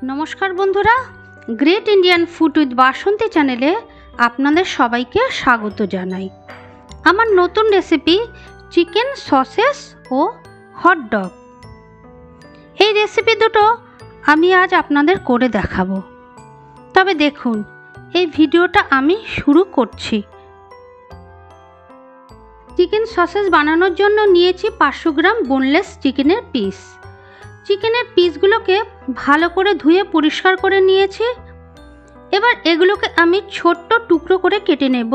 নমস্কার বন্ধুরা, great Indian food with বাসন্তী চ্যানেলে আপনাদের সবাইকে স্বাগত জানাই। আমার নতুন রেসিপি চিকেন সসেস ও হট ডগ। এই রেসিপি দুটো আমি আজ আপনাদের করে দেখাবো। তবে দেখুন, এই ভিডিওটা আমি শুরু করছি। চিকেন সসেস বানানোর জন্য নিয়েছি 500 গ্রাম বোনলেস চিকেনের পিস। চিকেনের পিসগুলোকে ভালো করে ধুয়ে পরিষ্কার করে নিয়েছি। এবার এগুলোকে আমি ছোট্ট টুকরো করে কেটে নেব।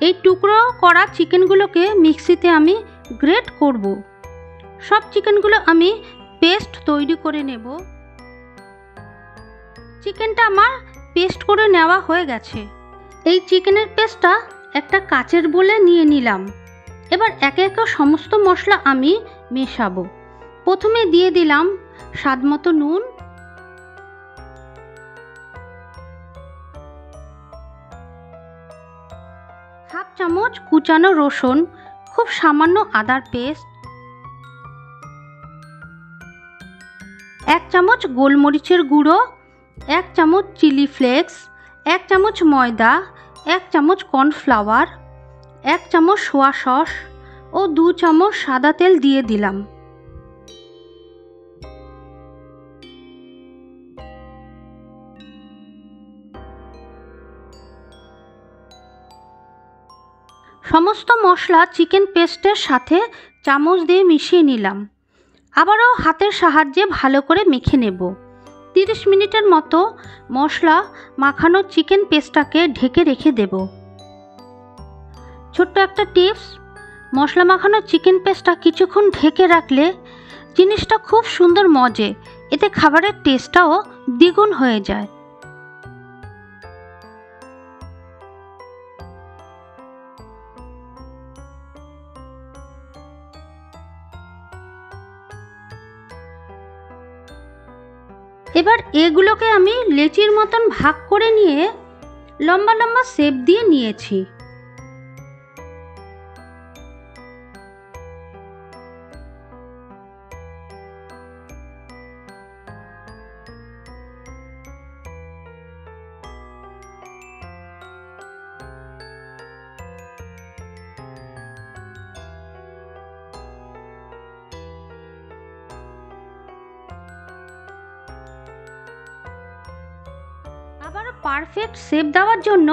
এই টুকরো করা চিকেনগুলোকে মিক্সিতে আমি গ্রেট করব। সব চিকেনগুলো আমি পেস্ট তৈরি করে নেব। চিকেনটা আমার পেস্ট করে নেওয়া হয়ে গেছে। এই চিকেনের পেস্টটা একটা কাচের বোলে নিয়ে নিলাম। এবার একে একে সমস্ত মশলা আমি মেশাবো। প্রথমে দিয়ে দিলাম স্বাদমতো নুন, হাফ চামচ কুচানো রসুন, খুব সামান্য আদার পেস্ট, 1 চামচ গোলমরিচের গুঁড়ো, 1 চামচ চিলি ফ্লেক্স, 1 চামচ ময়দা, 1 চামচ কর্নফ্লাওয়ার, 1 চামচ সোয়া সস ও 2 চামচ সাদা তেল দিয়ে দিলাম। সমস্ত মশলা চিকেন পেস্টের সাথে চামচ দিয়ে মিশিয়ে নিলাম। আবারও হাতের সাহায্যে ভালো করে মেখে নেব। 30 মিনিটের মতো মশলা মাখানো চিকেন পেস্টটাকে ঢেকে রেখে দেব। ছোট্ট একটা টিপস, মশলা মাখানো চিকেন পেস্টটা কিছুক্ষণ ঢেকে রাখলে জিনিসটা খুব সুন্দর মজে, এতে খাবারের টেস্টটাও দ্বিগুণ হয়ে যায়। এবার এগুলোকে আমি লেচির মতন ভাগ করে নিয়ে লম্বা লম্বা শেপ দিয়ে নিয়েছি। আবার পারফেক্ট শেপ দেওয়ার জন্য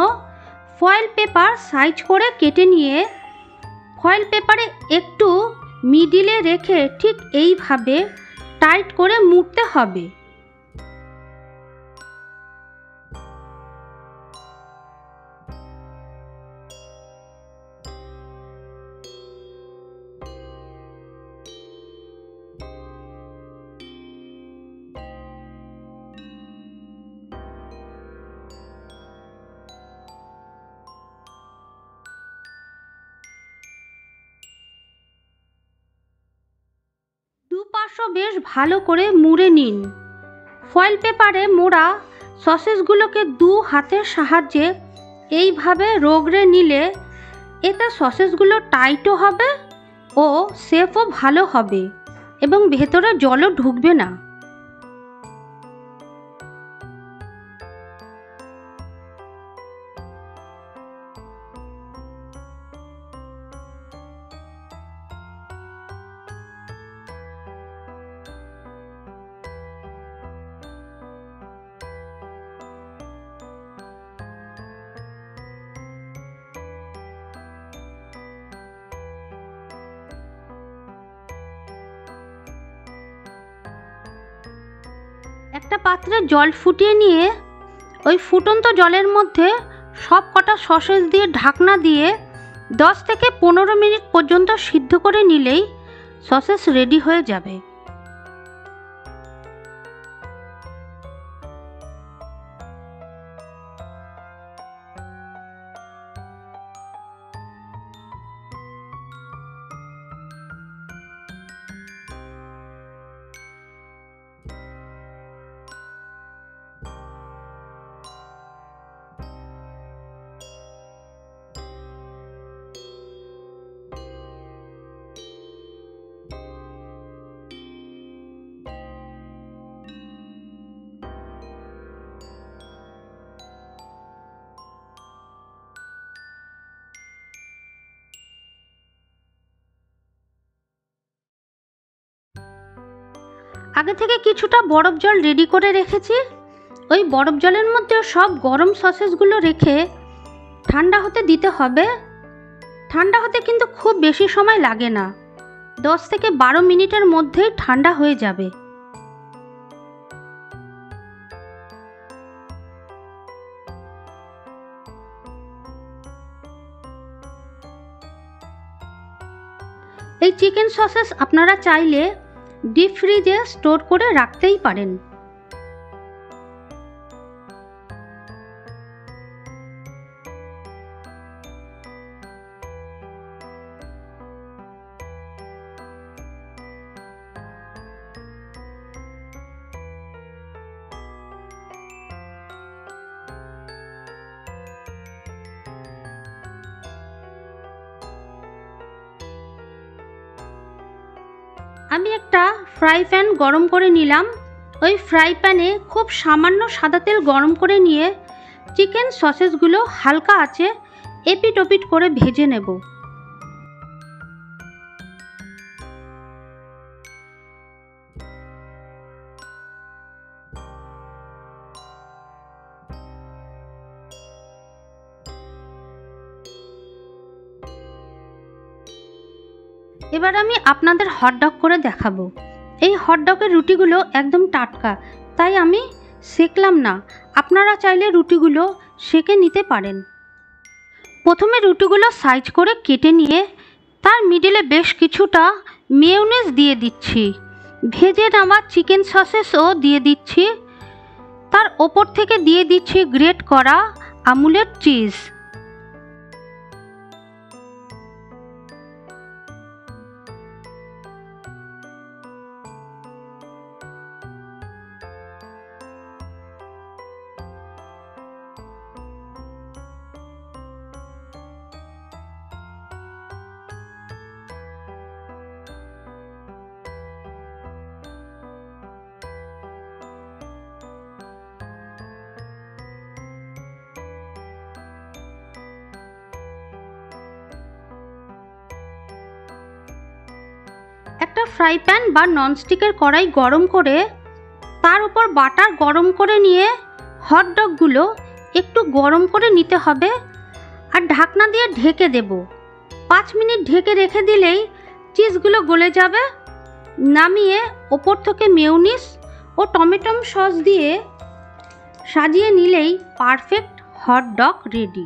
ফয়েল পেপার সাইজ করে কেটে নিয়ে ফয়েল পেপারে একটু মিডিলে রেখে ঠিক এইভাবে টাইট করে মুড়তে হবে। দুপাশও বেশ ভালো করে মুড়ে নিন। ফয়েল পেপারে মোড়া সসেসগুলোকে 2 হাতের সাহায্যে এইভাবে রগড়ে নিলে এতে সসেসগুলো টাইটও হবে ও শেপও ভালো হবে এবং ভেতরে জলও ঢুকবে না। একটা পাত্রে জল ফুটিয়ে নিয়ে ওই ফুটন্ত জলের মধ্যে সব কটা সসেস দিয়ে ঢাকনা দিয়ে 10 থেকে 15 মিনিট পর্যন্ত সিদ্ধ করে নিলেই সসেস রেডি হয়ে যাবে। আগে থেকে কিছুটা বরফ জল রেডি করে রেখেছি। ওই বরফ জলের মধ্যে সব গরম সসেসগুলো রেখে ঠান্ডা হতে দিতে হবে। ঠান্ডা হতে কিন্তু খুব বেশি সময় লাগে না, 10 থেকে 12 মিনিটের মধ্যেই ঠান্ডা হয়ে যাবে। এই চিকেন সসেস আপনারা চাইলে ডিপ ফ্রিজে স্টোর করে রাখতেই পারেন। আমি একটা ফ্রাই প্যান গরম করে নিলাম। ওই ফ্রাই প্যানে খুব সামান্য সাদা তেল গরম করে নিয়ে চিকেন সসেসগুলো হালকা আঁচে এপিট ওপিট করে ভেজে নেব। এবার আমি আপনাদের হটডগ করে দেখাবো। এই হটডগের রুটিগুলো একদম টাটকা, তাই আমি সেকলাম না। আপনারা চাইলে রুটিগুলো সেকে নিতে পারেন। প্রথমে রুটিগুলো সাইজ করে কেটে নিয়ে তার মিডিলে বেশ কিছুটা মেয়োনেজ দিয়ে দিচ্ছি। ভেজে নেওয়া চিকেন সসেসও দিয়ে দিচ্ছি। তার ওপর থেকে দিয়ে দিচ্ছি গ্রেট করা আমুলের চিজ। একটা ফ্রাই প্যান বা ননস্টিকের কড়াই গরম করে তার উপর বাটার গরম করে নিয়ে হটডগগুলো একটু গরম করে নিতে হবে আর ঢাকনা দিয়ে ঢেকে দেব। 5 মিনিট ঢেকে রেখে দিলেই চিজগুলো গলে যাবে। নামিয়ে ওপর থেকে মেয়োনিজ ও টমেটো সস দিয়ে সাজিয়ে নিলেই পারফেক্ট হটডগ রেডি।